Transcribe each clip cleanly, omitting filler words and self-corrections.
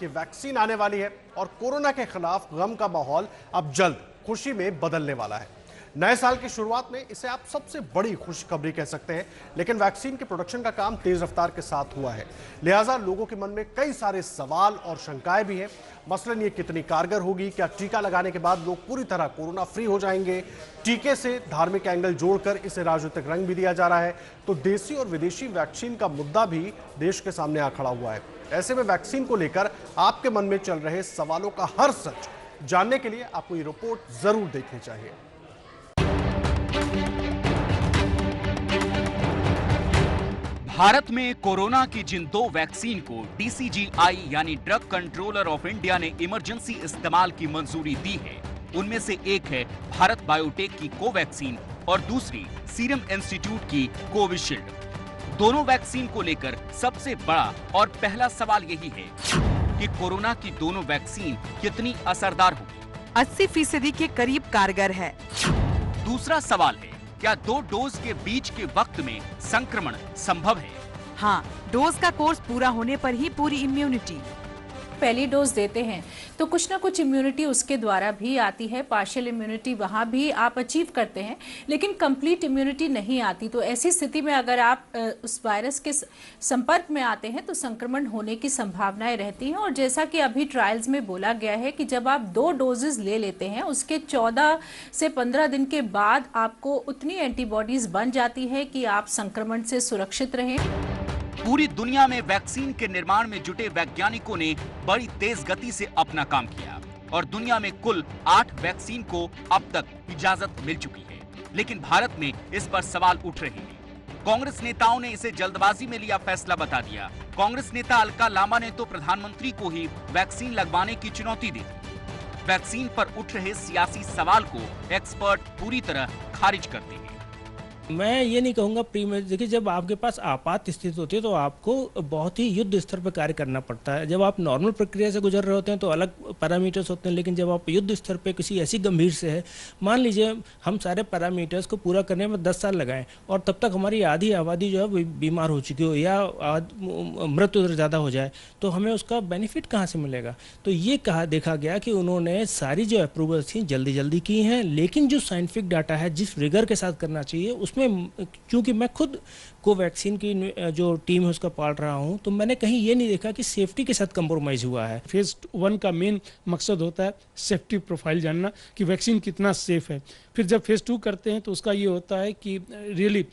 देखिए वैक्सीन आने वाली है और कोरोना के खिलाफ गम का माहौल अब जल्द खुशी में बदलने वाला है। नए साल की शुरुआत में इसे आप सबसे बड़ी खुशखबरी कह सकते हैं, लेकिन वैक्सीन के प्रोडक्शन का काम तेज रफ्तार के साथ हुआ है, लिहाजा लोगों के मन में कई सारे सवाल और शंकाएं भी हैं। मसलन ये कितनी कारगर होगी, क्या टीका लगाने के बाद लोग पूरी तरह कोरोना फ्री हो जाएंगे? टीके से धार्मिक एंगल जोड़कर इसे राजनीतिक रंग भी दिया जा रहा है, तो देसी और विदेशी वैक्सीन का मुद्दा भी देश के सामने आ खड़ा हुआ है। ऐसे में वैक्सीन को लेकर आपके मन में चल रहे सवालों का हर सच जानने के लिए आपको ये रिपोर्ट जरूर देखनी चाहिए। भारत में कोरोना की जिन 2 वैक्सीन को डीसीजीआई यानी ड्रग कंट्रोलर ऑफ इंडिया ने इमरजेंसी इस्तेमाल की मंजूरी दी है, उनमें से एक है भारत बायोटेक की कोवैक्सीन और दूसरी सीरम इंस्टीट्यूट की कोविशील्ड। दोनों वैक्सीन को लेकर सबसे बड़ा और पहला सवाल यही है कि कोरोना की दोनों वैक्सीन कितनी असरदार होगी। 80% के करीब कारगर है। दूसरा सवाल है, क्या 2 डोज के बीच के वक्त में संक्रमण संभव है? हाँ, डोज का कोर्स पूरा होने पर ही पूरी इम्यूनिटी। पहली डोज देते हैं तो कुछ ना कुछ इम्यूनिटी उसके द्वारा भी आती है, पार्शियल इम्यूनिटी वहाँ भी आप अचीव करते हैं, लेकिन कंप्लीट इम्यूनिटी नहीं आती। तो ऐसी स्थिति में अगर आप उस वायरस के संपर्क में आते हैं तो संक्रमण होने की संभावनाएं रहती हैं। और जैसा कि अभी ट्रायल्स में बोला गया है कि जब आप 2 डोजेज ले लेते हैं उसके 14 से 15 दिन के बाद आपको उतनी एंटीबॉडीज बन जाती है कि आप संक्रमण से सुरक्षित रहें। पूरी दुनिया में वैक्सीन के निर्माण में जुटे वैज्ञानिकों ने बड़ी तेज गति से अपना काम किया और दुनिया में कुल 8 वैक्सीन को अब तक इजाजत मिल चुकी है, लेकिन भारत में इस पर सवाल उठ रहे हैं। कांग्रेस नेताओं ने इसे जल्दबाजी में लिया फैसला बता दिया। कांग्रेस नेता अलका लांबा ने तो प्रधानमंत्री को ही वैक्सीन लगवाने की चुनौती दी। वैक्सीन पर उठ रहे सियासी सवाल को एक्सपर्ट पूरी तरह खारिज करते हैं। मैं ये नहीं कहूँगा देखिए, जब आपके पास आपात स्थिति होती है तो आपको बहुत ही युद्ध स्तर पर कार्य करना पड़ता है। जब आप नॉर्मल प्रक्रिया से गुजर रहे होते हैं तो अलग पैरामीटर्स होते हैं, लेकिन जब आप युद्ध स्तर पे किसी ऐसी गंभीर से है, मान लीजिए हम सारे पैरामीटर्स को पूरा करने में 10 साल लगाएं और तब तक हमारी आधी आबादी जो है बीमार हो चुकी हो या मृत्यु दर ज़्यादा हो जाए, तो हमें उसका बेनिफिट कहाँ से मिलेगा? तो ये देखा गया कि उन्होंने सारी जो अप्रूवल थी जल्दी की हैं, लेकिन जो साइंटिफिक डाटा है जिस रिगर के साथ करना चाहिए उसमें, क्योंकि मैं खुद कोवैक्सीन की जो टीम है उसका पाल रहा हूं, तो मैंने कहीं ये नहीं देखा कि सेफ्टी के साथ कंप्रोमाइज हुआ है। फेज 1 का मेन मकसद होता है सेफ्टी प्रोफाइल जानना कि वैक्सीन कितना सेफ है। फिर जब फेज 2 करते हैं तो उसका ये होता है कि रियली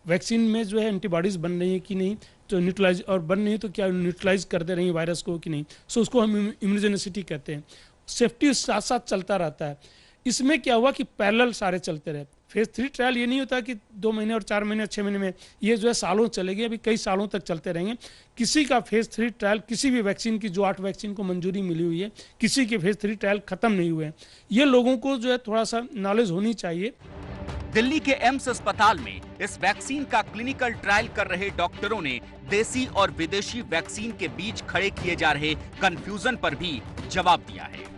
वैक्सीन में जो है एंटीबॉडीज बन रही है कि नहीं, तो न्यूट्रलाइज, और बन नहीं तो क्या न्यूट्रलाइज करते रही वायरस को कि नहीं। सो उसको हम इम्यूनोजेनिसिटी कहते हैं। सेफ्टी साथ साथ चलता रहता है। इसमें क्या हुआ कि पैरेलल सारे चलते रहे। फेज 3 ट्रायल ये नहीं होता कि 2 महीने और 4 महीने 6 महीने में, ये जो है सालों चलेगी, अभी कई सालों तक चलते रहेंगे। किसी का फेज 3 ट्रायल, किसी भी वैक्सीन की जो 8 वैक्सीन को मंजूरी मिली हुई है, किसी के फेज 3 ट्रायल खत्म नहीं हुए हैं। ये लोगों को जो है थोड़ा सा नॉलेज होनी चाहिए। दिल्ली के एम्स अस्पताल में इस वैक्सीन का क्लिनिकल ट्रायल कर रहे डॉक्टरों ने देसी और विदेशी वैक्सीन के बीच खड़े किए जा रहे कंफ्यूजन पर भी जवाब दिया है।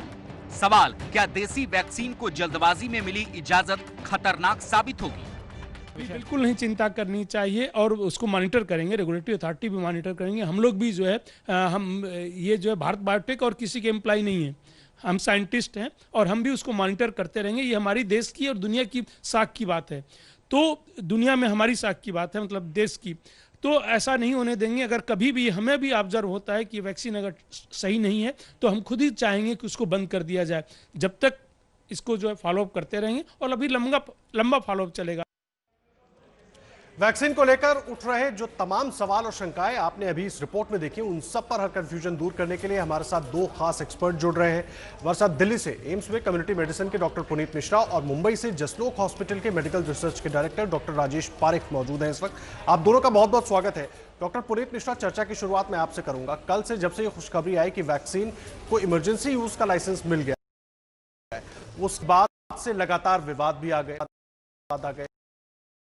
सवाल, क्या देसी वैक्सीन को जल्दबाजी में मिली इजाजत खतरनाक साबित होगी? बिल्कुल नहीं चिंता करनी चाहिए और उसको मॉनिटर करेंगे, रेगुलेटरी अथॉरिटी भी मॉनिटर करेंगे। हम लोग भी जो है हम ये जो है भारत बायोटेक और किसी के एम्प्लॉय नहीं है, हम साइंटिस्ट हैं और हम भी उसको मॉनिटर करते रहेंगे। ये हमारी देश की और दुनिया की साख की बात है, तो दुनिया में हमारी साख की बात है, मतलब देश की, तो ऐसा नहीं होने देंगे। अगर कभी भी हमें भी ऑब्जर्व होता है कि वैक्सीन अगर सही नहीं है तो हम खुद ही चाहेंगे कि उसको बंद कर दिया जाए। जब तक इसको जो है फॉलोअप करते रहेंगे और अभी लंबा फॉलोअप चलेगा। वैक्सीन को लेकर उठ रहे जो तमाम सवाल और शंकाएं आपने अभी इस रिपोर्ट में देखी, उन सब पर हर कंफ्यूजन दूर करने के लिए हमारे साथ 2 खास एक्सपर्ट जुड़ रहे हैं। हमारे साथ दिल्ली से एम्स में कम्युनिटी मेडिसिन के डॉक्टर पुनीत मिश्रा और मुंबई से जसलोक हॉस्पिटल के मेडिकल रिसर्च के डायरेक्टर डॉक्टर राजेश पारिक मौजूद हैं इस वक्त। आप दोनों का बहुत बहुत स्वागत है। डॉक्टर पुनीत मिश्रा, चर्चा की शुरुआत मैं आपसे करूंगा। कल से जब से ये खुशखबरी आई कि वैक्सीन को इमरजेंसी यूज का लाइसेंस मिल गया है, उस बात से लगातार विवाद भी आ गए।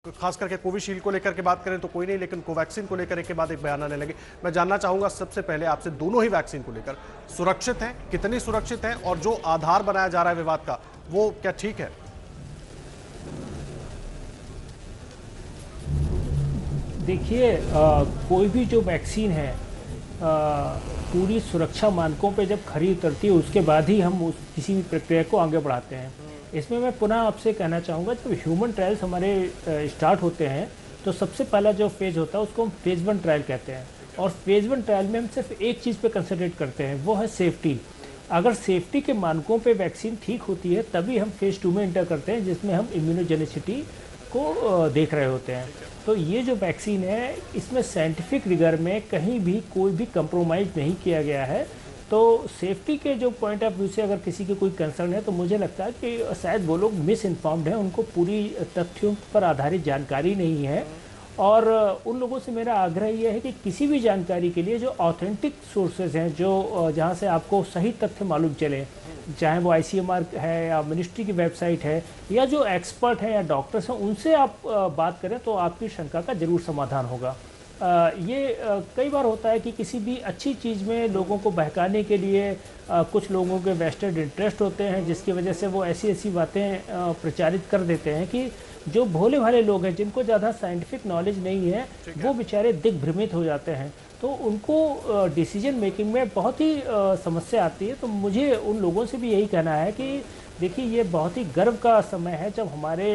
खास करके कोविशील्ड को लेकर के बात करें तो कोई नहीं, लेकिन कोवैक्सीन को लेकर के बाद एक बयान आने लगे। मैं जानना चाहूंगा सबसे पहले आपसे, दोनों ही वैक्सीन को लेकर सुरक्षित हैं, कितनी सुरक्षित हैं, और जो आधार बनाया जा रहा है विवाद का वो क्या ठीक है? देखिए, कोई भी जो वैक्सीन है पूरी सुरक्षा मानकों पे जब खरी उतरती है उसके बाद ही हम उस किसी भी प्रक्रिया को आगे बढ़ाते हैं। इसमें मैं पुनः आपसे कहना चाहूँगा, जब ह्यूमन ट्रायल्स हमारे स्टार्ट होते हैं तो सबसे पहला जो फेज़ होता है उसको हम फेज़ 1 ट्रायल कहते हैं, और फेज़ 1 ट्रायल में हम सिर्फ एक चीज़ पे कंसंट्रेट करते हैं, वो है सेफ्टी। अगर सेफ्टी के मानकों पे वैक्सीन ठीक होती है तभी हम फेज़ 2 में इंटर करते हैं, जिसमें हम इम्यूनोजेनिसिटी को देख रहे होते हैं। तो ये जो वैक्सीन है इसमें साइंटिफिक रिगर में कहीं भी कोई भी कंप्रोमाइज़ नहीं किया गया है। तो सेफ्टी के जो पॉइंट ऑफ व्यू से अगर किसी के कोई कंसर्न है तो मुझे लगता है कि शायद वो लोग मिस इन्फॉर्म्ड हैं, उनको पूरी तथ्यों पर आधारित जानकारी नहीं है। और उन लोगों से मेरा आग्रह ये है कि किसी भी जानकारी के लिए जो ऑथेंटिक सोर्सेज हैं, जो जहाँ से आपको सही तथ्य मालूम चले, चाहे वो ICMR है या मिनिस्ट्री की वेबसाइट है या जो एक्सपर्ट हैं या डॉक्टर्स हैं, उनसे आप बात करें तो आपकी शंका का ज़रूर समाधान होगा। ये कई बार होता है कि किसी भी अच्छी चीज़ में लोगों को बहकाने के लिए कुछ लोगों के वेस्टेड इंटरेस्ट होते हैं, जिसकी वजह से वो ऐसी ऐसी बातें प्रचारित कर देते हैं कि जो भोले भाले लोग हैं, जिनको ज़्यादा साइंटिफिक नॉलेज नहीं है, वो बेचारे दिग्भ्रमित हो जाते हैं। तो उनको डिसीजन मेकिंग में बहुत ही समस्या आती है। तो मुझे उन लोगों से भी यही कहना है कि देखिए, ये बहुत ही गर्व का समय है जब हमारे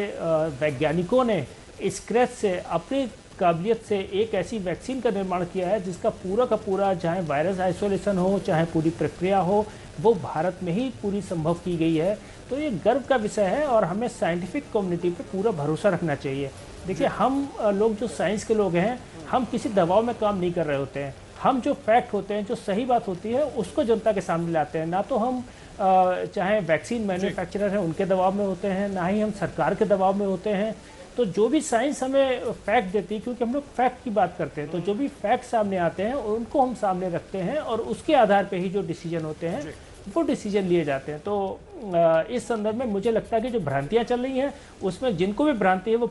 वैज्ञानिकों ने स्क्रैच से, अपनी काबिलियत से एक ऐसी वैक्सीन का निर्माण किया है जिसका का पूरा, चाहे वायरस आइसोलेशन हो, चाहे पूरी प्रक्रिया हो, वो भारत में ही पूरी संभव की गई है। तो ये गर्व का विषय है और हमें साइंटिफिक कम्युनिटी पे पूरा भरोसा रखना चाहिए। देखिए, हम लोग जो साइंस के लोग हैं, हम किसी दबाव में काम नहीं कर रहे होते हैं। हम जो फैक्ट होते हैं, जो सही बात होती है, उसको जनता के सामने लाते हैं। ना तो हम चाहे वैक्सीन मैन्युफैक्चरर हैं उनके दबाव में होते हैं, ना ही हम सरकार के दबाव में होते हैं। तो जो भी साइंस हमें फैक्ट देती है, क्योंकि हम लोग फैक्ट की बात करते हैं, तो जो भी फैक्ट सामने आते हैं उनको हम सामने रखते हैं और उसके आधार पे ही जो डिसीजन होते हैं वो डिसीजन लिए जाते हैं। तो इस संदर्भ में मुझे लगता है कि जो भ्रांतियां चल रही हैं उसमें जिनको भी भ्रांति है वो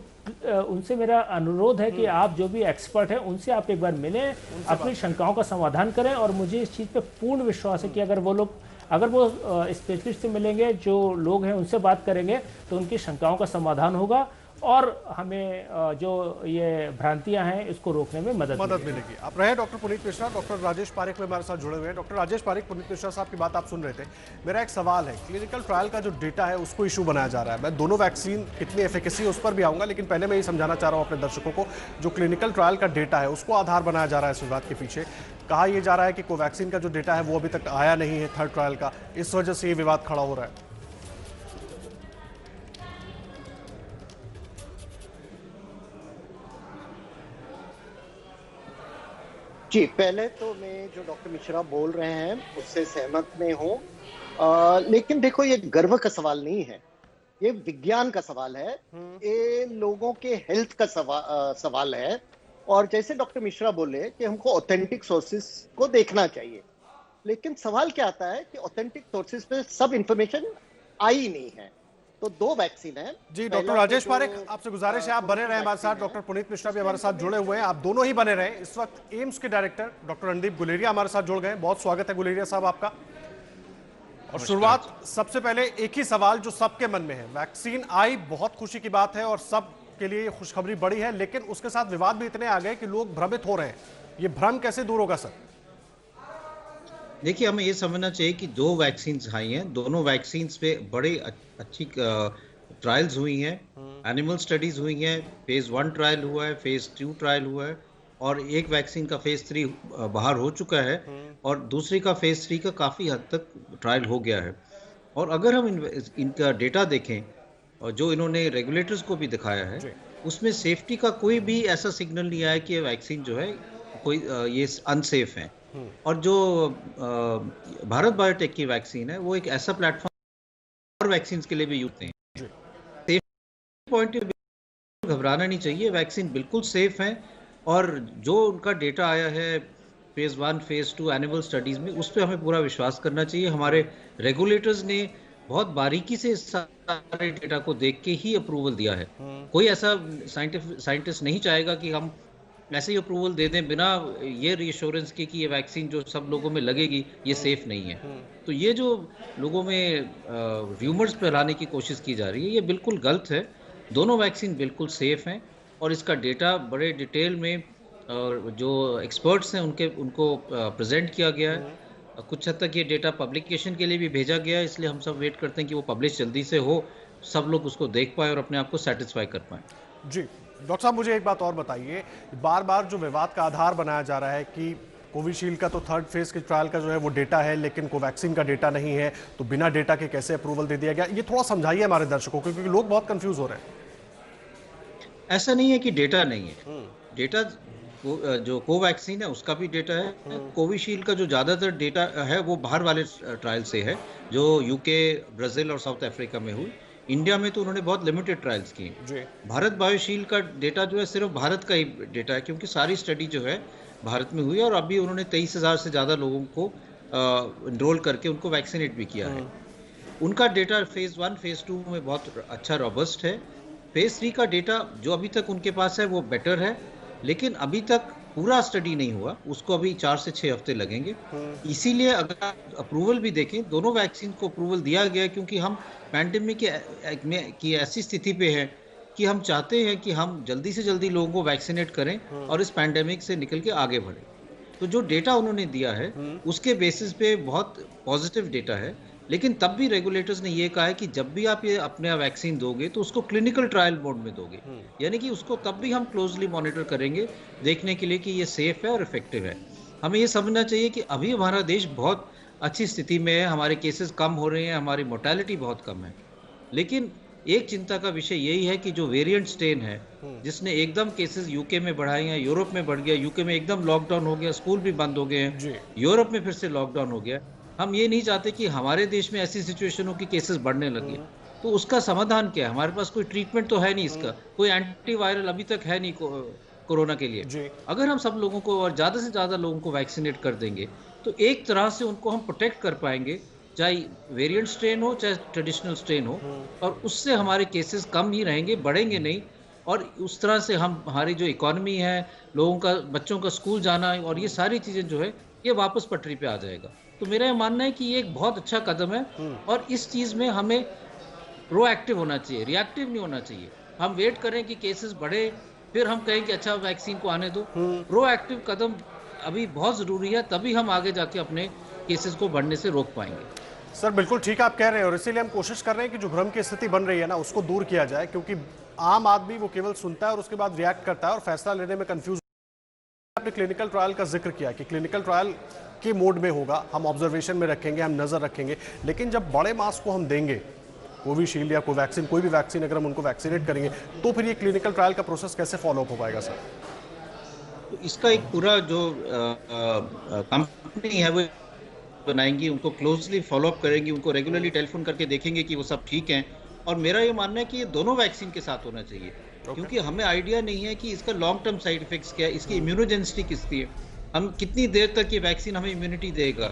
उनसे मेरा अनुरोध है कि आप जो भी एक्सपर्ट हैं उनसे आप एक बार मिलें, अपनी शंकाओं का समाधान करें। और मुझे इस चीज़ पे पूर्ण विश्वास है कि अगर वो स्पेशलिस्ट से मिलेंगे, जो लोग हैं उनसे बात करेंगे, तो उनकी शंकाओं का समाधान होगा और हमें जो ये भ्रांतियां हैं इसको रोकने में मदद मिलेगी। आप रहे डॉक्टर पुनीत मिश्रा, डॉक्टर राजेश पारेख में हमारे साथ जुड़े हुए हैं। डॉक्टर राजेश पारेख, पुनीत मिश्रा साहब की बात आप सुन रहे थे। मेरा एक सवाल है, क्लिनिकल ट्रायल का जो डेटा है उसको इशू बनाया जा रहा है। मैं दोनों वैक्सीन कितनी एफिकेसी है उस पर भी आऊंगा, लेकिन पहले मैं ये समझाना चाह रहा हूँ अपने दर्शकों को, जो क्लिनिकल ट्रायल का डेटा है उसको आधार बनाया जा रहा है इस विवाद के पीछे। कहा यह जा रहा है कि कोवैक्सीन का जो डेटा है वो अभी तक आया नहीं है थर्ड ट्रायल का, इस वजह से ये विवाद खड़ा हो रहा है। जी, पहले तो मैं जो डॉक्टर मिश्रा बोल रहे हैं उससे सहमत में हूँ, लेकिन देखो, ये गर्व का सवाल नहीं है, ये विज्ञान का सवाल है, ये लोगों के हेल्थ का सवाल है। और जैसे डॉक्टर मिश्रा बोले कि हमको ऑथेंटिक सोर्सेस को देखना चाहिए, लेकिन सवाल क्या आता है कि ऑथेंटिक सोर्सेस पे सब इंफॉर्मेशन आई नहीं है। तो दो वैक्सीन है जी। डॉक्टर राजेश पारेख, आपसे गुजारिश है आप बने रहे हमारे साथ। डॉक्टर पुनीत मिश्रा भी हमारे साथ जुड़े हुए हैं, आप दोनों ही बने रहे। इस वक्त एम्स के डायरेक्टर डॉक्टर रणदीप गुलेरिया हमारे साथ जुड़ गए। बहुत स्वागत है गुलेरिया साहब आपका। और शुरुआत सबसे पहले एक ही सवाल जो सबके मन में है, वैक्सीन आई, बहुत खुशी की बात है और सब के लिए खुशखबरी बड़ी है, लेकिन उसके साथ विवाद भी इतने आ गए कि लोग भ्रमित हो रहे हैं। ये भ्रम कैसे दूर होगा सर? देखिए, हमें ये समझना चाहिए कि दो वैक्सीन्स आई हैं, दोनों वैक्सीन्स पे बड़ी अच्छी ट्रायल्स हुई हैं, एनिमल स्टडीज हुई हैं, फेज 1 ट्रायल हुआ है, फेज 2 ट्रायल हुआ है और एक वैक्सीन का फेज 3 बाहर हो चुका है और दूसरी का फेज 3 का काफ़ी हद तक ट्रायल हो गया है। और अगर हम इनका डेटा देखें और जो इन्होंने रेगुलेटर्स को भी दिखाया है, उसमें सेफ्टी का कोई भी ऐसा सिग्नल नहीं आया कि ये वैक्सीन जो है कोई ये अनसेफ है। और जो भारत बायोटेक की वैक्सीन है वो एक ऐसा प्लेटफॉर्म और वैक्सीन के लिए भी यूज हैं। सेफ्टी पॉइंट घबराना नहीं चाहिए, वैक्सीन बिल्कुल सेफ है और जो उनका डेटा आया है फेज 1 फेज 2 एनिमल स्टडीज में, उस पर हमें पूरा विश्वास करना चाहिए। हमारे रेगुलेटर्स ने बहुत बारीकी से सारे डेटा को देख के ही अप्रूवल दिया है। कोई ऐसा साइंटिस्ट नहीं चाहेगा कि हम ऐसे ही अप्रूवल दे दें बिना ये रीअश्योरेंस के कि ये वैक्सीन जो सब लोगों में लगेगी ये सेफ नहीं है। तो ये जो लोगों में र्यूमर्स फैलाने की कोशिश की जा रही है, ये बिल्कुल गलत है। दोनों वैक्सीन बिल्कुल सेफ हैं और इसका डेटा बड़े डिटेल में जो एक्सपर्ट्स हैं उनको प्रेजेंट किया गया है। कुछ हद तक ये डेटा पब्लिकेशन के लिए भी भेजा गया है, इसलिए हम सब वेट करते हैं कि वो पब्लिश जल्दी से हो, सब लोग उसको देख पाए और अपने आप को सेटिस्फाई कर पाए। जी डॉक्टर साहब, मुझे एक बात और बताइए, बार बार जो विवाद का आधार बनाया जा रहा है कि कोविशील्ड का तो थर्ड फेज के ट्रायल का जो है वो डेटा है, लेकिन कोवैक्सीन का डेटा नहीं है, तो बिना डेटा के कैसे अप्रूवल दे दिया गया, ये थोड़ा समझाइए हमारे दर्शकों को, क्योंकि लोग बहुत कंफ्यूज हो रहे हैं। ऐसा नहीं है कि डेटा नहीं है, डेटा जो कोवैक्सीन है उसका भी डेटा है। कोविशील्ड का जो ज़्यादातर डेटा है वो बाहर वाले ट्रायल से है, जो यूके, ब्राज़ील और साउथ अफ्रीका में हुई। इंडिया में तो उन्होंने बहुत लिमिटेड ट्रायल्स किए। भारत बायोशील्ड का डेटा जो है सिर्फ भारत का ही डेटा है, क्योंकि सारी स्टडी जो है भारत में हुई है और अभी उन्होंने 23,000 से ज़्यादा लोगों को इनरोल करके उनको वैक्सीनेट भी किया है। उनका डेटा फेज़ 1, फेज़ 2 में बहुत अच्छा रॉबस्ट है। फेज़ 3 का डेटा जो अभी तक उनके पास है वो बेटर है, लेकिन अभी तक पूरा स्टडी नहीं हुआ, उसको अभी 4 से 6 हफ्ते लगेंगे। इसीलिए अगर आप अप्रूवल भी देखें, दोनों वैक्सीन को अप्रूवल दिया गया है, क्योंकि हम पैंडेमिक की ऐसी स्थिति पे है कि हम चाहते हैं कि हम जल्दी से जल्दी लोगों को वैक्सीनेट करें और इस पैंडेमिक से निकल के आगे बढ़ें। तो जो डेटा उन्होंने दिया है उसके बेसिस पे बहुत पॉजिटिव डेटा है, लेकिन तब भी रेगुलेटर्स ने ये कहा है कि जब भी आप ये अपने वैक्सीन दोगे तो उसको क्लिनिकल ट्रायल मोड में दोगे, यानी कि उसको तब भी हम क्लोजली मॉनिटर करेंगे देखने के लिए कि ये सेफ है और इफेक्टिव है। हमें ये समझना चाहिए कि अभी हमारा देश बहुत अच्छी स्थिति में है, हमारे केसेस कम हो रहे हैं, हमारी मोर्टेलिटी बहुत कम है, लेकिन एक चिंता का विषय यही है कि जो वेरिएंट स्ट्रेन है जिसने एकदम केसेस यूके में बढ़ाए हैं, यूरोप में बढ़ गया, यूके में एकदम लॉकडाउन हो गया, स्कूल भी बंद हो गए हैं, यूरोप में फिर से लॉकडाउन हो गया। हम ये नहीं चाहते कि हमारे देश में ऐसी सिचुएशन हो कि केसेस बढ़ने लगे। तो उसका समाधान क्या है? हमारे पास कोई ट्रीटमेंट तो है नहीं, इसका कोई एंटीवायरल अभी तक है नहीं कोरोना के लिए। अगर हम सब लोगों को और ज़्यादा से ज़्यादा लोगों को वैक्सीनेट कर देंगे तो एक तरह से उनको हम प्रोटेक्ट कर पाएंगे, चाहे वेरिएंट स्ट्रेन हो चाहे ट्रेडिशनल स्ट्रेन हो, और उससे हमारे केसेस कम ही रहेंगे, बढ़ेंगे नहीं। और उस तरह से हम हमारी जो इकोनॉमी है, लोगों का, बच्चों का स्कूल जाना और ये सारी चीज़ें जो है ये वापस पटरी पे आ जाएगा। तो मेरा ये मानना है कि ये एक बहुत अच्छा कदम है और इस चीज़ में हमें प्रोएक्टिव होना चाहिए, रिएक्टिव नहीं होना चाहिए। हम वेट करें कि केसेस बढ़े फिर हम कहें कि अच्छा वैक्सीन को आने दो। प्रोएक्टिव कदम अभी बहुत ज़रूरी है, तभी हम आगे जाके अपने केसेस को बढ़ने से रोक पाएंगे। सर बिल्कुल ठीक आप कह रहे हैं, और इसीलिए हम कोशिश कर रहे हैं कि जो भ्रम की स्थिति बन रही है ना उसको दूर किया जाए, क्योंकि आम आदमी वो केवल सुनता है और उसके बाद रिएक्ट करता है और फैसला लेने में कंफ्यूज। आपने क्लिनिकल ट्रायल का जिक्र किया कि क्लिनिकल ट्रायल के मोड में होगा, हम ऑब्जर्वेशन में रखेंगे, हम नज़र रखेंगे, लेकिन जब बड़े मास को हम देंगे, कोविशील्ड या कोवैक्सीन, कोई भी वैक्सीन अगर हम उनको वैक्सीनेट करेंगे, तो फिर ये क्लिनिकल ट्रायल का प्रोसेस कैसे फॉलो अप हो पाएगा सर? तो इसका एक पूरा जो कंपनी है वो बनाएंगी, उनको क्लोजली फॉलो अप करेंगी, उनको रेगुलरली टेलीफोन करके देखेंगे कि वो सब ठीक हैं। और मेरा ये मानना है कि ये दोनों वैक्सीन के साथ होना चाहिए, क्योंकि हमें आइडिया नहीं है कि इसका लॉन्ग टर्म साइड इफेक्ट्स क्या है, इसकी इम्यूनोजेनिसिटी कितनी है, हम कितनी देर तक ये वैक्सीन हमें इम्यूनिटी देगा,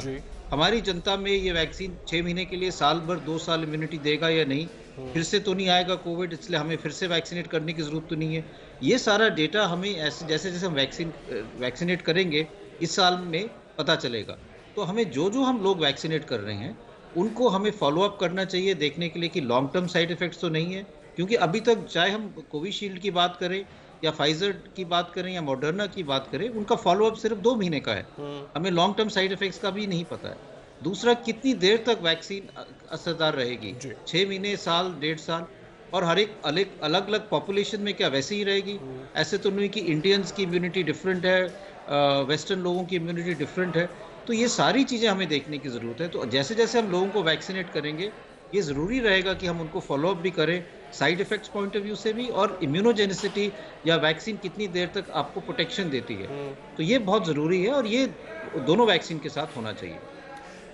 हमारी जनता में ये वैक्सीन 6 महीने के लिए, साल भर, 2 साल इम्यूनिटी देगा या नहीं, फिर से तो नहीं आएगा कोविड, इसलिए हमें फिर से वैक्सीनेट करने की जरूरत तो नहीं है। ये सारा डेटा हमें ऐसे जैसे जैसे हम वैक्सीनेट करेंगे इस साल में पता चलेगा। तो हमें जो जो हम लोग वैक्सीनेट कर रहे हैं उनको हमें फॉलो अप करना चाहिए, देखने के लिए कि लॉन्ग टर्म साइड इफेक्ट्स तो नहीं है, क्योंकि अभी तक चाहे हम कोविशील्ड की बात करें या फाइजर की बात करें या मॉडर्ना की बात करें, उनका फॉलो अप सिर्फ 2 महीने का है, हमें लॉन्ग टर्म साइड इफेक्ट्स का भी नहीं पता है। दूसरा, कितनी देर तक वैक्सीन असरदार रहेगी, 6 महीने, साल, 1.5 साल, और हर एक अलग अलग पॉपुलेशन में क्या वैसे ही रहेगी? ऐसे तो नहीं कि इंडियंस की इम्यूनिटी डिफरेंट है, वेस्टर्न लोगों की इम्यूनिटी डिफरेंट है। तो ये सारी चीज़ें हमें देखने की ज़रूरत है। तो जैसे जैसे हम लोगों को वैक्सीनेट करेंगे, ये ज़रूरी रहेगा कि हम उनको फॉलो अप भी करें, side effects point of view से भी, और इम्यूनोजेनिसिटी या वैक्सीन कितनी देर तक आपको प्रोटेक्शन देती है, तो ये बहुत ज़रूरी है और ये दोनों वैक्सीन के साथ होना चाहिए।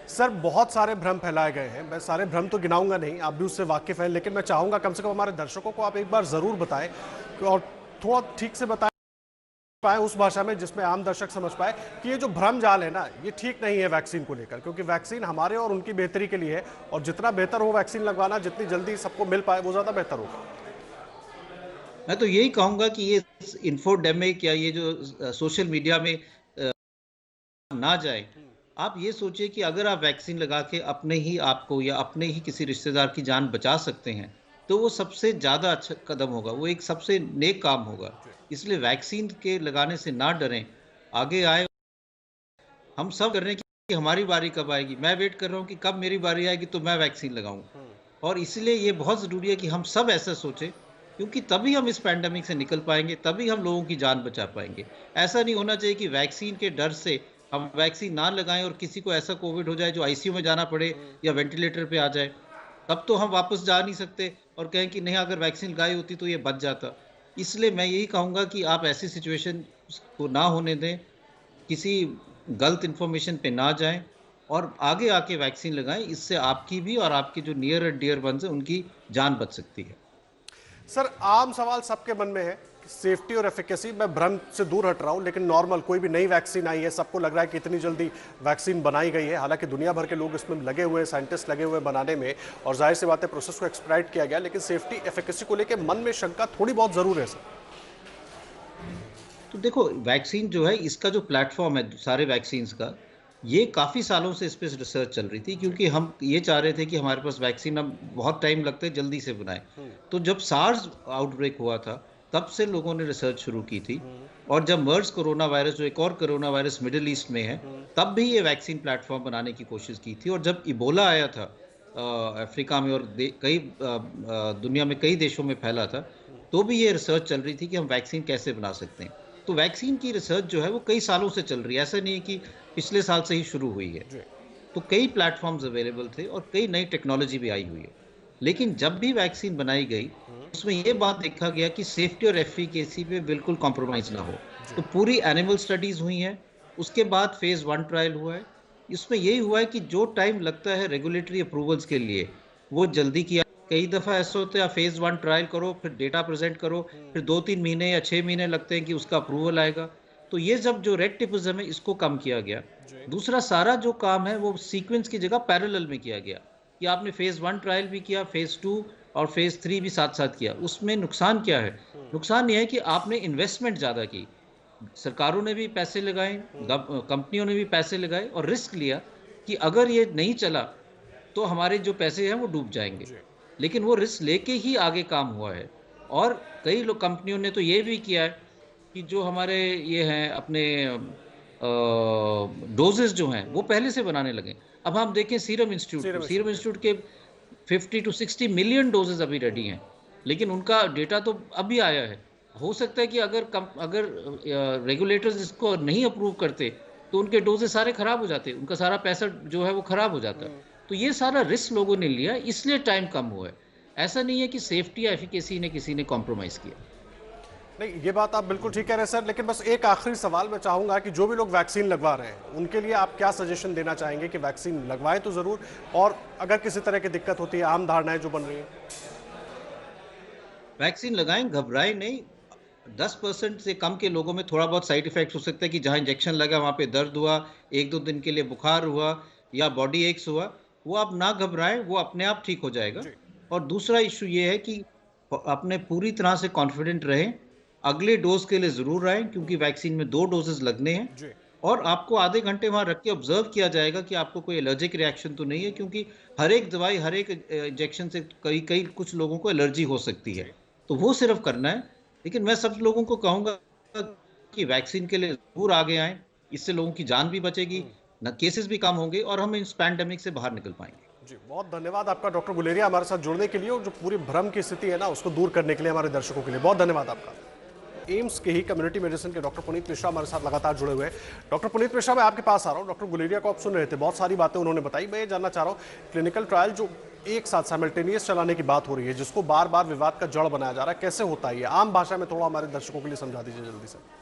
सर बहुत सारे भ्रम फैलाए गए हैं, मैं सारे भ्रम तो गिनाऊंगा नहीं, आप भी उससे वाकिफ हैं, लेकिन मैं चाहूँगा कम से कम हमारे दर्शकों को आप एक बार ज़रूर बताएं और थोड़ा ठीक से बताएं पाए उस भाषा में जिसमें आम दर्शक समझ पाए कि ये जो भ्रम जाल है ना, ये ठीक नहीं है वैक्सीन को लेकर, क्योंकि वैक्सीन हमारे और उनकी बेहतरी के लिए है, और जितना बेहतर हो वैक्सीन लगवाना, जितनी जल्दी सबको मिल पाए वो ज़्यादा बेहतर होगा। मैं तो यही कहूँगा कि ये इन्फोडेमिक या ये जो सोशल मीडिया में ना जाए। आप ये सोचिए कि अगर आप वैक्सीन लगा के अपने ही आपको या अपने ही किसी रिश्तेदार की जान बचा सकते हैं, तो वो सबसे ज़्यादा अच्छा कदम होगा, वो एक सबसे नेक काम होगा। इसलिए वैक्सीन के लगाने से ना डरें, आगे आए। हम सब कर रहे हैं कि हमारी बारी कब आएगी, मैं वेट कर रहा हूँ कि कब मेरी बारी आएगी तो मैं वैक्सीन लगाऊं। और इसलिए ये बहुत ज़रूरी है कि हम सब ऐसा सोचें, क्योंकि तभी हम इस पैंडेमिक से निकल पाएंगे, तभी हम लोगों की जान बचा पाएंगे। ऐसा नहीं होना चाहिए कि वैक्सीन के डर से हम वैक्सीन ना लगाएं और किसी को ऐसा कोविड हो जाए जो आईसीयू में जाना पड़े या वेंटिलेटर पे आ जाए। तब तो हम वापस जा नहीं सकते और कहें कि नहीं, अगर वैक्सीन लगाई होती तो ये बच जाता। इसलिए मैं यही कहूँगा कि आप ऐसी सिचुएशन को ना होने दें, किसी गलत इन्फॉर्मेशन पे ना जाएं और आगे आके वैक्सीन लगाएं। इससे आपकी भी और आपके जो नियर एंड डियर वंस हैं उनकी जान बच सकती है। सर, आम सवाल सबके मन में है, सेफ्टी और एफिकेसी। मैं भ्रम से दूर हट रहा हूं, लेकिन नॉर्मल कोई भी नई वैक्सीन आई है, सबको लग रहा है कि इतनी जल्दी वैक्सीन बनाई गई है। हालांकि दुनिया भर के लोग इसमें लगे हुए हैं, साइंटिस्ट लगे हुए हैं बनाने में, और जाहिर सी बात है प्रोसेस को एक्सपेडाइट किया गया, लेकिन सेफ्टी एफिकेसी को लेकर मन में शंका थोड़ी बहुत जरूर है सर। तो देखो, वैक्सीन जो है, इसका जो प्लेटफॉर्म है सारे वैक्सीन्स का, ये काफ़ी सालों से इस पर रिसर्च चल रही थी, क्योंकि हम ये चाह रहे थे कि हमारे पास वैक्सीन अब बहुत टाइम लगता है, जल्दी से बनाए। तो जब सार्स आउटब्रेक हुआ था तब से लोगों ने रिसर्च शुरू की थी, और जब मर्स कोरोना वायरस, जो एक और कोरोना वायरस मिडिल ईस्ट में है, तब भी ये वैक्सीन प्लेटफॉर्म बनाने की कोशिश की थी। और जब इबोला आया था अफ्रीका में और कई दुनिया में कई देशों में फैला था, तो भी ये रिसर्च चल रही थी कि हम वैक्सीन कैसे बना सकते हैं। तो वैक्सीन की रिसर्च जो है वो कई सालों से चल रही है, ऐसा नहीं है कि पिछले साल से ही शुरू हुई है। तो कई प्लेटफॉर्म्स अवेलेबल थे और कई नई टेक्नोलॉजी भी आई हुई है। लेकिन जब भी वैक्सीन बनाई गई, उसमें ये बात देखा गया कि सेफ्टी और एफिकेसी पे बिल्कुल कॉम्प्रोमाइज ना हो। तो पूरी एनिमल स्टडीज हुई हैं, उसके बाद फेज 1 ट्रायल हुआ है। इसमें यही हुआ है कि जो टाइम लगता है रेगुलेटरी अप्रूवल्स के लिए, वो जल्दी किया। कई दफ़ा ऐसा होता है, फेज 1 ट्रायल करो, फिर डेटा प्रेजेंट करो, फिर 2-3 महीने या 6 महीने लगते हैं कि उसका अप्रूवल आएगा। तो ये जब जो रेड टेपिज्म है, इसको कम किया गया। दूसरा सारा जो काम है वो सीक्वेंस की जगह पैरेलल में किया गया, कि आपने फेज 1 ट्रायल भी किया, फेज 2 और फेज 3 भी साथ साथ किया। उसमें नुकसान क्या है? नुकसान यह है कि आपने इन्वेस्टमेंट ज़्यादा की, सरकारों ने भी पैसे लगाए, कंपनियों ने भी पैसे लगाए और रिस्क लिया कि अगर ये नहीं चला तो हमारे जो पैसे हैं वो डूब जाएंगे। लेकिन वो रिस्क लेके ही आगे काम हुआ है। और कई लोग, कंपनियों ने तो ये भी किया है कि जो हमारे ये हैं अपने डोजेस जो हैं वो पहले से बनाने लगे। अब हम देखें सीरम इंस्टीट्यूट के 50 to 60 मिलियन डोजेस अभी रेडी हैं, लेकिन उनका डेटा तो अभी आया है। हो सकता है कि अगर रेगुलेटर्स इसको नहीं अप्रूव करते तो उनके डोजेस सारे खराब हो जाते, उनका सारा पैसा जो है वो खराब हो जाता। तो ये सारा रिस्क लोगों ने लिया, इसलिए टाइम कम हुआ है। ऐसा नहीं है कि सेफ्टी या एफिकेसी ने किसी ने कॉम्प्रोमाइज किया। नहीं, ये बात आप बिल्कुल ठीक कह रहे हैं सर, लेकिन बस एक आखिरी सवाल मैं चाहूंगा कि जो भी लोग वैक्सीन लगवा रहे हैं उनके लिए आप क्या सजेशन देना चाहेंगे कि वैक्सीन लगवाएं तो जरूर, और अगर किसी तरह की दिक्कत होती है, आम धारणाएं जो बन रही है? वैक्सीन लगाएं, घबराएं नहीं। 10% से कम के लोगों में थोड़ा बहुत साइड इफेक्ट हो सकता है कि जहां इंजेक्शन लगा वहां पे दर्द हुआ, 1-2 दिन के लिए बुखार हुआ या बॉडी एक्स हुआ, वो आप ना घबराएं, वो अपने आप ठीक हो जाएगा। और दूसरा इशू ये है कि अपने पूरी तरह से कॉन्फिडेंट रहें, अगले डोज के लिए जरूर आएं, क्योंकि वैक्सीन में 2 डोजेस लगने हैं। और आपको आधे घंटे वहां रख के ऑब्जर्व किया जाएगा कि आपको कोई एलर्जिक रिएक्शन तो नहीं है, क्योंकि हर एक दवाई, हर एक इंजेक्शन से कई कुछ लोगों को एलर्जी हो सकती है। तो वो सिर्फ करना है। लेकिन मैं सब लोगों को कहूंगा कि वैक्सीन के लिए जरूर आगे आएं, इससे लोगों की जान भी बचेगी, केसेस भी कम होंगे और हम इस पैंडेमिक से बाहर निकल पाएंगे। जी, बहुत धन्यवाद आपका डॉक्टर गुलेरिया, हमारे साथ जुड़ने के लिए, और जो पूरी भ्रम की स्थिति है ना उसको दूर करने के लिए हमारे दर्शकों के लिए बहुत धन्यवाद आपका। एम्स के ही कम्युनिटी मेडिसिन के डॉक्टर पुनीत मिश्रा हमारे साथ लगातार जुड़े हुए हैं। डॉक्टर पुनीत मिश्रा, मैं आपके पास आ रहा हूँ। डॉक्टर गुलेरिया को आप सुन रहे थे, बहुत सारी बातें उन्होंने बताई। मैं ये जानना चाह रहा हूँ, क्लिनिकल ट्रायल जो एक साथ साइमल्टेनियस चलाने की बात हो रही है, जिसको बार बार विवाद का जड़ बनाया जा रहा है, कैसे होता है ये? आम भाषा में थोड़ा हमारे दर्शकों के लिए समझा दीजिए जल्दी से।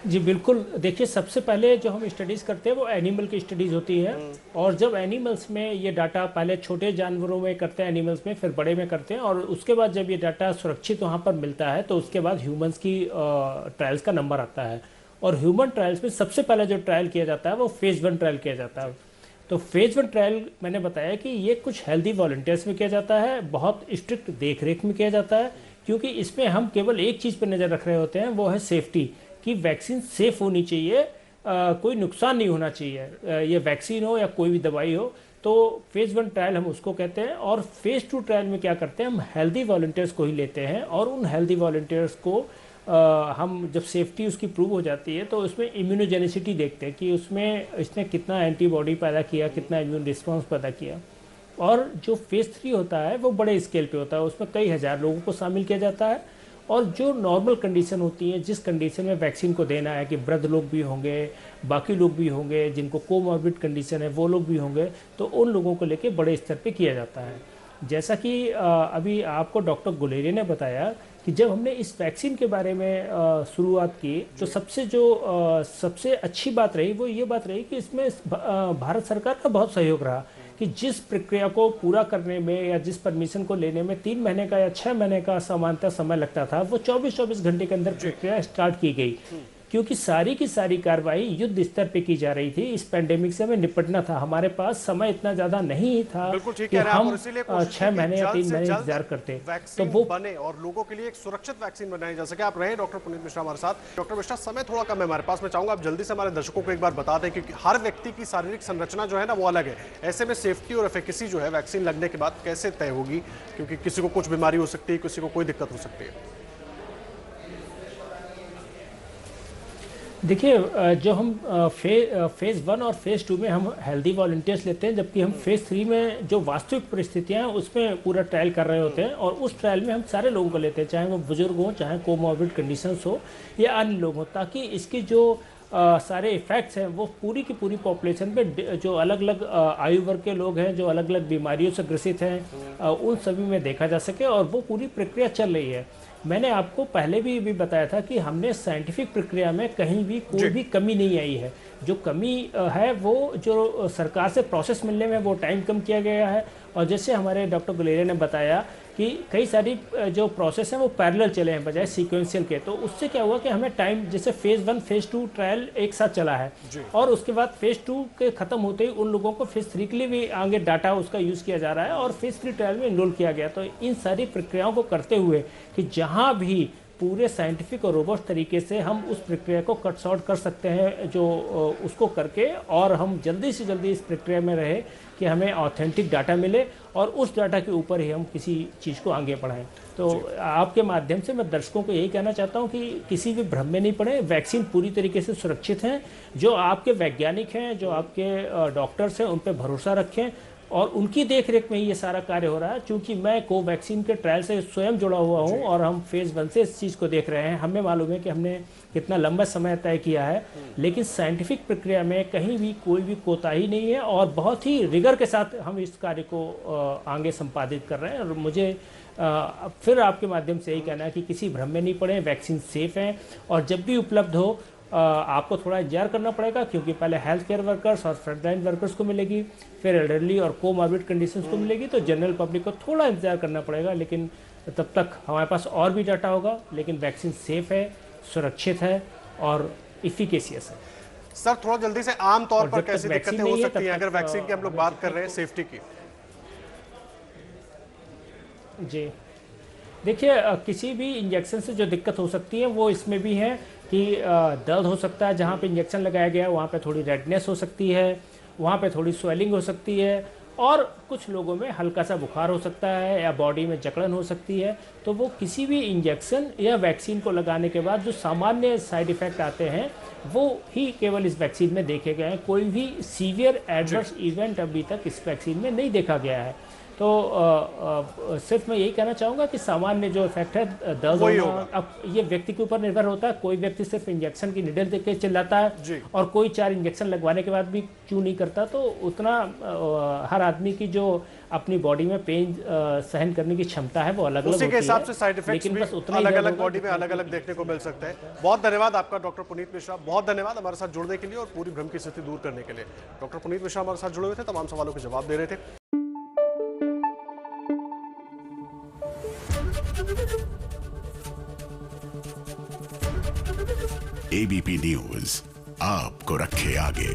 जी बिल्कुल, देखिए सबसे पहले जो हम स्टडीज़ करते हैं वो एनिमल की स्टडीज़ होती है। और जब एनिमल्स में ये डाटा, पहले छोटे जानवरों में करते हैं, एनिमल्स में, फिर बड़े में करते हैं, और उसके बाद जब ये डाटा सुरक्षित वहाँ पर मिलता है तो उसके बाद ह्यूमंस की ट्रायल्स का नंबर आता है। और ह्यूमन ट्रायल्स में सबसे पहले जो ट्रायल किया जाता है वो फेज़ 1 ट्रायल किया जाता है। तो फेज़ 1 ट्रायल मैंने बताया कि ये कुछ हेल्दी वॉलंटियर्स में किया जाता है, बहुत स्ट्रिक्ट देख रेख में किया जाता है, क्योंकि इसमें हम केवल एक चीज़ पर नज़र रख रहे होते हैं, वो है सेफ्टी, कि वैक्सीन सेफ होनी चाहिए, कोई नुकसान नहीं होना चाहिए, ये वैक्सीन हो या कोई भी दवाई हो। तो फेज़ 1 ट्रायल हम उसको कहते हैं। और फेज़ 2 ट्रायल में क्या करते हैं, हम हेल्दी वॉलंटियर्स को ही लेते हैं और उन हेल्दी वॉलंटियर्स को हम जब सेफ्टी उसकी प्रूव हो जाती है तो उसमें इम्यूनोजेनिसिटी देखते हैं कि उसमें इसने कितना एंटीबॉडी पैदा किया, कितना इम्यून रिस्पॉन्स पैदा किया। और जो फेज़ 3 होता है वो बड़े स्केल पे होता है, उसमें कई हज़ार लोगों को शामिल किया जाता है। और जो नॉर्मल कंडीशन होती है, जिस कंडीशन में वैक्सीन को देना है, कि वृद्ध लोग भी होंगे, बाकी लोग भी होंगे, जिनको कोमॉर्बिड कंडीशन है वो लोग भी होंगे, तो उन लोगों को लेके बड़े स्तर पे किया जाता है। जैसा कि अभी आपको डॉक्टर गुलेरिया ने बताया कि जब हमने इस वैक्सीन के बारे में शुरुआत की तो सबसे अच्छी बात रही वो ये बात रही कि इसमें भारत सरकार का बहुत सहयोग रहा कि जिस प्रक्रिया को पूरा करने में या जिस परमिशन को लेने में 3 महीने का या 6 महीने का सामान्यतः समय लगता था, वो 24-24 घंटे के अंदर प्रक्रिया स्टार्ट की गई, क्योंकि सारी की सारी कार्रवाई युद्ध स्तर पे की जा रही थी। इस पेंडेमिक से हमें निपटना था, हमारे पास समय इतना ज्यादा नहीं था कि हम 6 महीने या 3 महीने इंतजार करते, तो वो बने और लोगों के लिए एक सुरक्षित वैक्सीन बनाई जा सके। आप रहे डॉक्टर पुनीत मिश्रा हमारे साथ। डॉक्टर मिश्रा, समय थोड़ा कम है हमारे पास, मैं चाहूंगा आप जल्दी से हमारे दर्शकों को एक बार बता दें, क्योंकि हर व्यक्ति की शारीरिक संरचना जो है ना वो अलग है। ऐसे में सेफ्टी और एफिकेसी जो है वैक्सीन लगने के बाद कैसे तय होगी, क्योंकि किसी को कुछ बीमारी हो सकती है, किसी को कोई दिक्कत हो सकती है। देखिए, जो हम फेज़ 1 और फेज़ 2 में हम हेल्दी वॉलंटियर्स लेते हैं, जबकि हम फेज़ 3 में जो वास्तविक परिस्थितियां हैं उसमें पूरा ट्रायल कर रहे होते हैं, और उस ट्रायल में हम सारे लोगों को लेते हैं, चाहे वो बुजुर्ग हों, चाहे कोमॉर्बिड कंडीशंस हो या अन्य लोग हों, ताकि इसकी जो सारे इफ़ेक्ट्स हैं वो पूरी की पूरी पॉपुलेशन पे, जो अलग अलग आयु वर्ग के लोग हैं, जो अलग अलग बीमारियों से ग्रसित हैं, उन सभी में देखा जा सके। और वो पूरी प्रक्रिया चल रही है। मैंने आपको पहले भी बताया था कि हमने साइंटिफिक प्रक्रिया में कहीं भी कोई भी कमी नहीं आई है। जो कमी है वो जो सरकार से प्रोसेस मिलने में वो टाइम कम किया गया है। और जैसे हमारे डॉक्टर गुलेरिया ने बताया कि कई सारी जो प्रोसेस हैं वो पैरेलल चले हैं बजाय सीक्वेंशियल के, तो उससे क्या हुआ कि हमें टाइम, जैसे फेज़ 1 फेज़ 2 ट्रायल एक साथ चला है, और उसके बाद फेज़ 2 के ख़त्म होते ही उन लोगों को फेज़ 3 के लिए भी आगे डाटा उसका यूज़ किया जा रहा है और फेज़ 3 ट्रायल में इनरोल किया गया। तो इन सारी प्रक्रियाओं को करते हुए कि जहाँ भी पूरे साइंटिफिक और रोबस्ट तरीके से हम उस प्रक्रिया को कट शॉर्ट कर सकते हैं, जो उसको करके, और हम जल्दी से जल्दी इस प्रक्रिया में रहे कि हमें ऑथेंटिक डाटा मिले और उस डाटा के ऊपर ही हम किसी चीज़ को आगे बढ़ाएं। तो आपके माध्यम से मैं दर्शकों को यही कहना चाहता हूं कि किसी भी भ्रम में नहीं पड़े, वैक्सीन पूरी तरीके से सुरक्षित हैं। जो आपके वैज्ञानिक हैं, जो आपके डॉक्टर्स हैं, उन पर भरोसा रखें और उनकी देखरेख में ही ये सारा कार्य हो रहा है। क्योंकि मैं कोवैक्सीन के ट्रायल से स्वयं जुड़ा हुआ हूं और हम फेज़ 1 से इस चीज़ को देख रहे हैं। हमें मालूम है कि हमने कितना लंबा समय तय किया है, लेकिन साइंटिफिक प्रक्रिया में कहीं भी कोई भी कोताही नहीं है और बहुत ही रिगर के साथ हम इस कार्य को आगे संपादित कर रहे हैं। और मुझे फिर आपके माध्यम से यही कहना है कि किसी भ्रम में नहीं पड़े, वैक्सीन सेफ हैं और जब भी उपलब्ध हो आपको थोड़ा इंतजार करना पड़ेगा, क्योंकि पहले हेल्थ केयर वर्कर्स और फ्रंटलाइन वर्कर्स को मिलेगी, फिर एल्डरली और कोमॉर्बिड कंडीशंस को मिलेगी, तो जनरल पब्लिक को थोड़ा इंतजार करना पड़ेगा। लेकिन तब तक हमारे पास और भी डाटा होगा, लेकिन वैक्सीन सेफ है, सुरक्षित है और इफिकेशियस है। सर, थोड़ा जल्दी से आम तौर पर कैसी दिक्कतें हो सकती हैं अगर वैक्सीन की हम लोग बात कर रहे हैं, सेफ्टी की? जी देखिए, किसी भी इंजेक्शन से जो दिक्कत हो सकती है वो इसमें भी है कि दर्द हो सकता है, जहाँ पे इंजेक्शन लगाया गया है वहाँ पे थोड़ी रेडनेस हो सकती है, वहाँ पे थोड़ी स्वेलिंग हो सकती है और कुछ लोगों में हल्का सा बुखार हो सकता है या बॉडी में जकड़न हो सकती है। तो वो किसी भी इंजेक्शन या वैक्सीन को लगाने के बाद जो सामान्य साइड इफ़ेक्ट आते हैं वो ही केवल इस वैक्सीन में देखे गए हैं। कोई भी सीवियर एडवर्स इवेंट अभी तक इस वैक्सीन में नहीं देखा गया है। तो सिर्फ मैं यही कहना चाहूँगा कि सामान्य जो इफेक्ट है दर्द होना, अब ये व्यक्ति के ऊपर निर्भर होता है। कोई व्यक्ति सिर्फ इंजेक्शन की निडल देख के चिल्लाता है और कोई 4 इंजेक्शन लगवाने के बाद भी क्यों नहीं करता। तो उतना हर आदमी की जो अपनी बॉडी में पेन सहन करने की क्षमता है वो अलग अलग होती है, उसी के हिसाब से साइड इफेक्ट्स भी अलग अलग बॉडी में अलग अलग देखने को मिल सकते हैं। बहुत धन्यवाद आपका डॉक्टर पुनीत मिश्रा, बहुत धन्यवाद हमारे साथ जुड़ने के लिए और पूरी भ्रम की स्थिति दूर करने के लिए। डॉक्टर पुनीत मिश्रा हमारे साथ जुड़े हुए थे, तमाम सवालों के जवाब दे रहे थे। एबीपी न्यूज आपको रखे आगे।